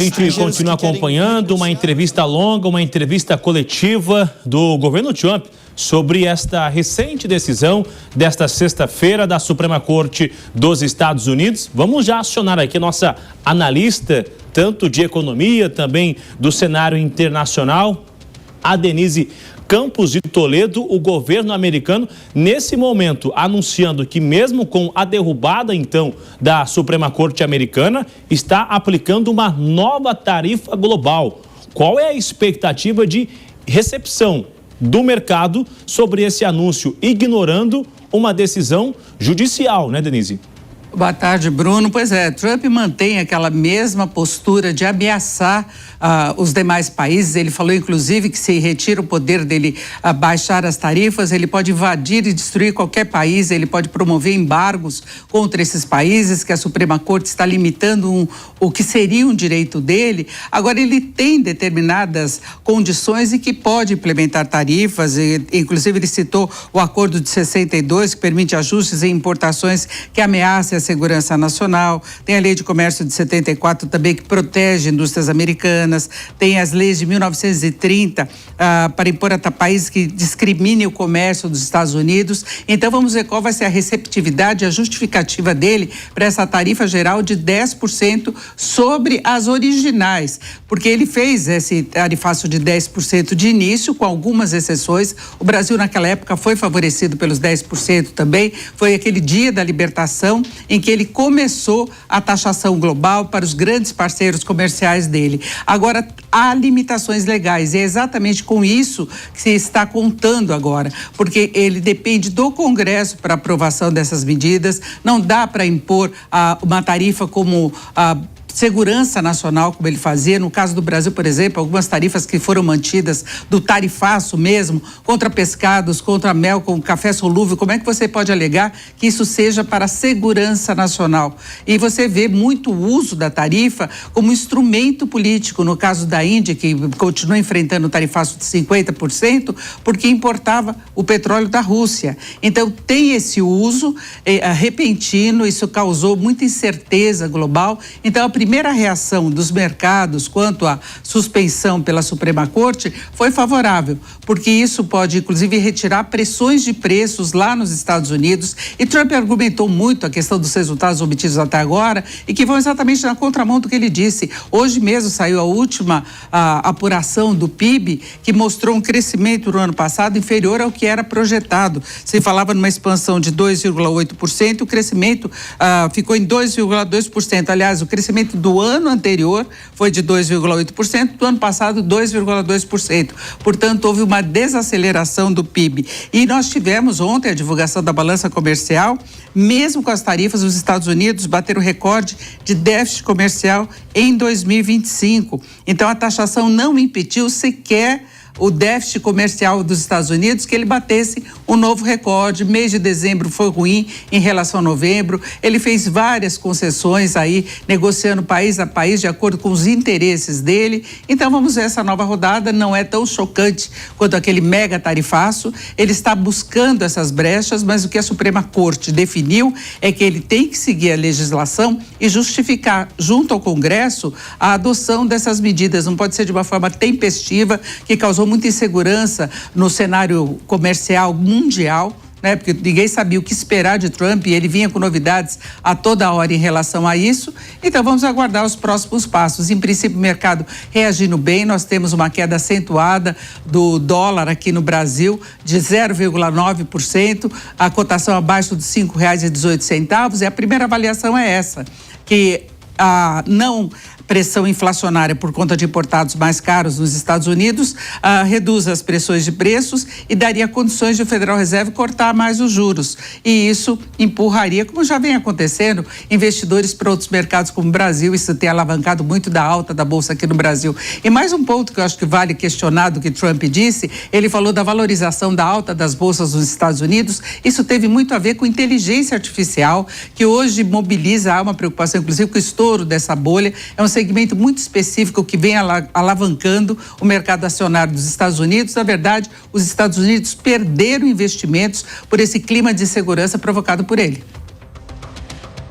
A gente continua acompanhando uma entrevista longa, uma entrevista coletiva do governo Trump sobre esta recente decisão desta sexta-feira da Suprema Corte dos Estados Unidos. Vamos já acionar aqui a nossa analista, tanto de economia, também do cenário internacional, a Denise Campos de Toledo. O governo americano, nesse momento, anunciando que mesmo com a derrubada, então, da Suprema Corte americana, está aplicando uma nova tarifa global. Qual é a expectativa de recepção do mercado sobre esse anúncio, ignorando uma decisão judicial, né, Denise? Boa tarde, Bruno. Pois é, Trump mantém aquela mesma postura de ameaçar os demais países. Ele falou, inclusive, que se retira o poder dele baixar as tarifas, ele pode invadir e destruir qualquer país, ele pode promover embargos contra esses países, que a Suprema Corte está limitando o que seria um direito dele. Agora, ele tem determinadas condições e que pode implementar tarifas, inclusive ele citou o Acordo de 62, que permite ajustes em importações que ameacem a segurança nacional. Tem a Lei de Comércio de 74 também, que protege indústrias americanas. Tem as leis de 1930 para impor a países que discriminem o comércio dos Estados Unidos. Então, vamos ver qual vai ser a receptividade, a justificativa dele para essa tarifa geral de 10% sobre as originais, porque ele fez esse tarifaço de 10% de início, com algumas exceções. O Brasil, naquela época, foi favorecido pelos 10% também. Foi aquele dia da libertação em que ele começou a taxação global para os grandes parceiros comerciais dele. Agora, há limitações legais e é exatamente com isso que se está contando agora, porque ele depende do Congresso para aprovação dessas medidas. Não dá para impor uma tarifa como segurança nacional, como ele fazia. No caso do Brasil, por exemplo, algumas tarifas que foram mantidas do tarifaço mesmo, contra pescados, contra mel, com café solúvel. Como é que você pode alegar que isso seja para a segurança nacional? E você vê muito o uso da tarifa como instrumento político. No caso da Índia, que continua enfrentando o tarifaço de 50%, porque importava o petróleo da Rússia. Então, tem esse uso repentino, isso causou muita incerteza global. Então, a primeira reação dos mercados quanto à suspensão pela Suprema Corte foi favorável, porque isso pode, inclusive, retirar pressões de preços lá nos Estados Unidos. E Trump argumentou muito a questão dos resultados obtidos até agora e que vão exatamente na contramão do que ele disse. Hoje mesmo saiu a última apuração do PIB, que mostrou um crescimento no ano passado inferior ao que era projetado. Se falava numa expansão de 2,8%, o crescimento ficou em 2,2%. Aliás, o crescimento do ano anterior foi de 2,8%, do ano passado 2,2%. Portanto, houve uma desaceleração do PIB. E nós tivemos ontem a divulgação da balança comercial. Mesmo com as tarifas, os Estados Unidos bateram recorde de déficit comercial em 2025. Então, a taxação não impediu sequer o déficit comercial dos Estados Unidos, que ele batesse um novo recorde. Mês de dezembro foi ruim em relação a novembro. Ele fez várias concessões aí, negociando país a país de acordo com os interesses dele. Então, vamos ver, essa nova rodada não é tão chocante quanto aquele mega tarifaço. Ele está buscando essas brechas, mas o que a Suprema Corte definiu é que ele tem que seguir a legislação e justificar junto ao Congresso a adoção dessas medidas. Não pode ser de uma forma tempestiva, que causou muita insegurança no cenário comercial mundial, né? Porque ninguém sabia o que esperar de Trump e ele vinha com novidades a toda hora em relação a isso. Então, vamos aguardar os próximos passos. Em princípio, o mercado reagindo bem. Nós temos uma queda acentuada do dólar aqui no Brasil de 0,9%, a cotação abaixo de R$ 5,18. E a primeira avaliação é essa, que a pressão inflacionária por conta de importados mais caros nos Estados Unidos reduz as pressões de preços e daria condições de o Federal Reserve cortar mais os juros. E isso empurraria, como já vem acontecendo, investidores para outros mercados como o Brasil. Isso tem alavancado muito da alta da Bolsa aqui no Brasil. E mais um ponto que eu acho que vale questionar do que Trump disse, ele falou da valorização da alta das bolsas dos Estados Unidos. Isso teve muito a ver com inteligência artificial, que hoje mobiliza, há uma preocupação, inclusive, com o estouro dessa bolha. É um segmento muito específico que vem alavancando o mercado acionário dos Estados Unidos. Na verdade, os Estados Unidos perderam investimentos por esse clima de insegurança provocado por ele.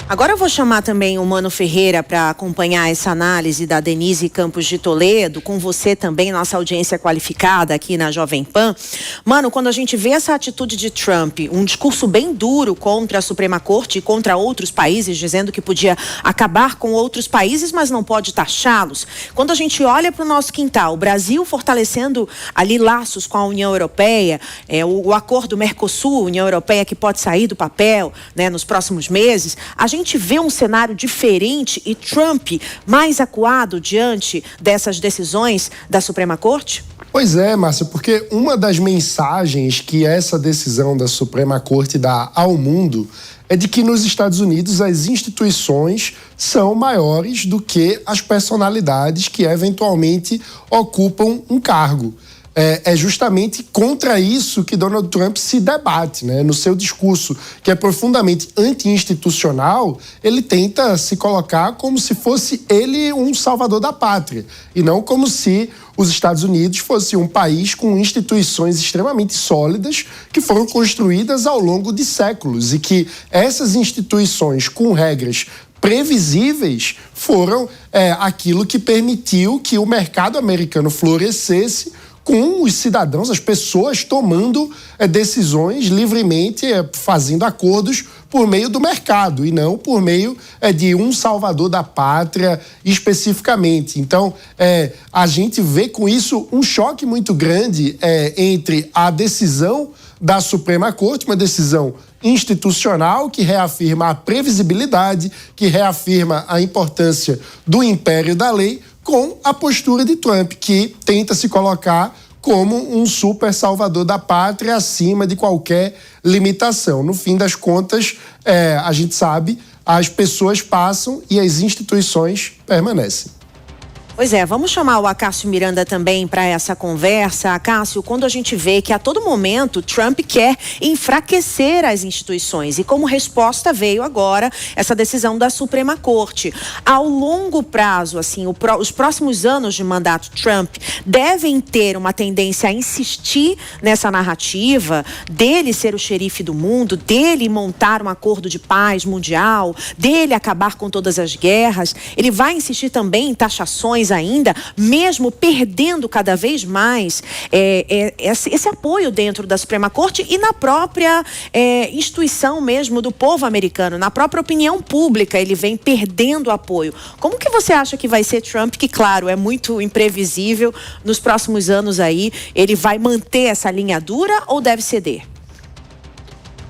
Agora eu vou chamar também o Mano Ferreira para acompanhar essa análise da Denise Campos de Toledo, com você também, nossa audiência qualificada aqui na Jovem Pan. Mano, quando a gente vê essa atitude de Trump, um discurso bem duro contra a Suprema Corte e contra outros países, dizendo que podia acabar com outros países, mas não pode taxá-los. Quando a gente olha para o nosso quintal, o Brasil fortalecendo ali laços com a União Europeia, o acordo Mercosul, União Europeia, que pode sair do papel, né, nos próximos meses, a gente vê um cenário diferente e Trump mais acuado diante dessas decisões da Suprema Corte? Pois é, Márcia, porque uma das mensagens que essa decisão da Suprema Corte dá ao mundo é de que nos Estados Unidos as instituições são maiores do que as personalidades que eventualmente ocupam um cargo. É justamente contra isso que Donald Trump se debate, né? No seu discurso, que é profundamente anti-institucional, ele tenta se colocar como se fosse ele um salvador da pátria, e não como se os Estados Unidos fosse um país com instituições extremamente sólidas que foram construídas ao longo de séculos e que essas instituições com regras previsíveis foram aquilo que permitiu que o mercado americano florescesse, com os cidadãos, as pessoas tomando decisões livremente, fazendo acordos por meio do mercado e não por meio de um salvador da pátria especificamente. Então, a gente vê com isso um choque muito grande entre a decisão da Suprema Corte, uma decisão institucional que reafirma a previsibilidade, que reafirma a importância do império da lei, com a postura de Trump, que tenta se colocar como um super salvador da pátria acima de qualquer limitação. No fim das contas, a gente sabe, as pessoas passam e as instituições permanecem. Pois é, vamos chamar o Acácio Miranda também para essa conversa. Acácio, quando a gente vê que a todo momento Trump quer enfraquecer as instituições e como resposta veio agora essa decisão da Suprema Corte. Ao longo prazo, assim, os próximos anos de mandato Trump devem ter uma tendência a insistir nessa narrativa dele ser o xerife do mundo, dele montar um acordo de paz mundial, dele acabar com todas as guerras. Ele vai insistir também em taxações ainda, mesmo perdendo cada vez mais esse apoio dentro da Suprema Corte e na própria instituição mesmo do povo americano, na própria opinião pública, ele vem perdendo apoio. Como que você acha que vai ser Trump, que claro, é muito imprevisível, nos próximos anos aí, ele vai manter essa linha dura ou deve ceder?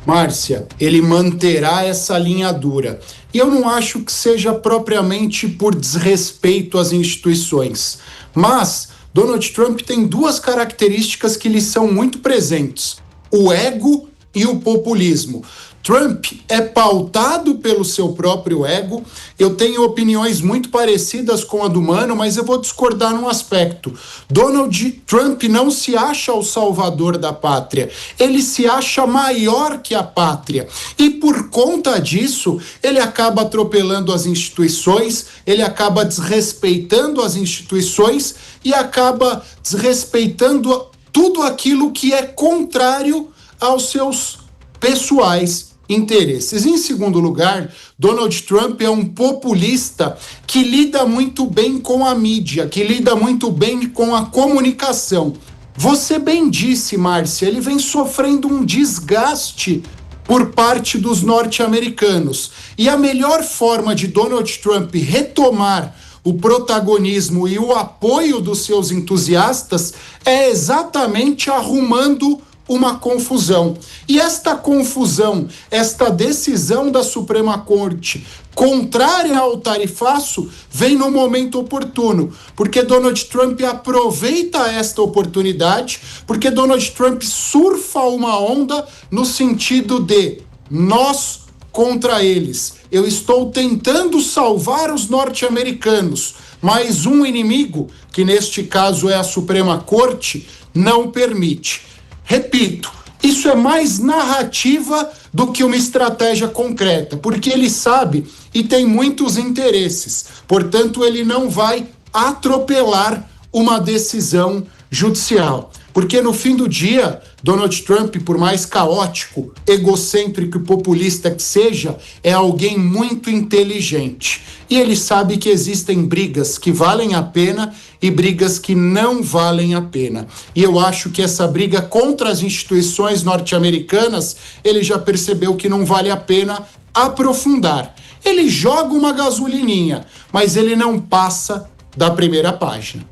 Márcia, ele manterá essa linha dura. E eu não acho que seja propriamente por desrespeito às instituições. Mas Donald Trump tem duas características que lhe são muito presentes: o ego e o populismo. Trump é pautado pelo seu próprio ego. Eu tenho opiniões muito parecidas com a do Mano, mas eu vou discordar num aspecto. Donald Trump não se acha o salvador da pátria. Ele se acha maior que a pátria. E por conta disso, ele acaba atropelando as instituições, ele acaba desrespeitando as instituições e acaba desrespeitando tudo aquilo que é contrário aos seus pessoais interesses. Em segundo lugar, Donald Trump é um populista que lida muito bem com a mídia, que lida muito bem com a comunicação. Você bem disse, Márcia, ele vem sofrendo um desgaste por parte dos norte-americanos. E a melhor forma de Donald Trump retomar o protagonismo e o apoio dos seus entusiastas é exatamente arrumando uma confusão. E esta confusão, esta decisão da Suprema Corte contrária ao tarifaço, vem no momento oportuno, porque Donald Trump aproveita esta oportunidade, porque Donald Trump surfa uma onda no sentido de nós contra eles. Eu estou tentando salvar os norte-americanos, mas um inimigo, que neste caso é a Suprema Corte, não permite. Repito, isso é mais narrativa do que uma estratégia concreta, porque ele sabe e tem muitos interesses. Portanto, ele não vai atropelar uma decisão judicial. Porque no fim do dia, Donald Trump, por mais caótico, egocêntrico e populista que seja, é alguém muito inteligente. E ele sabe que existem brigas que valem a pena e brigas que não valem a pena. E eu acho que essa briga contra as instituições norte-americanas, ele já percebeu que não vale a pena aprofundar. Ele joga uma gasolininha, mas ele não passa da primeira página.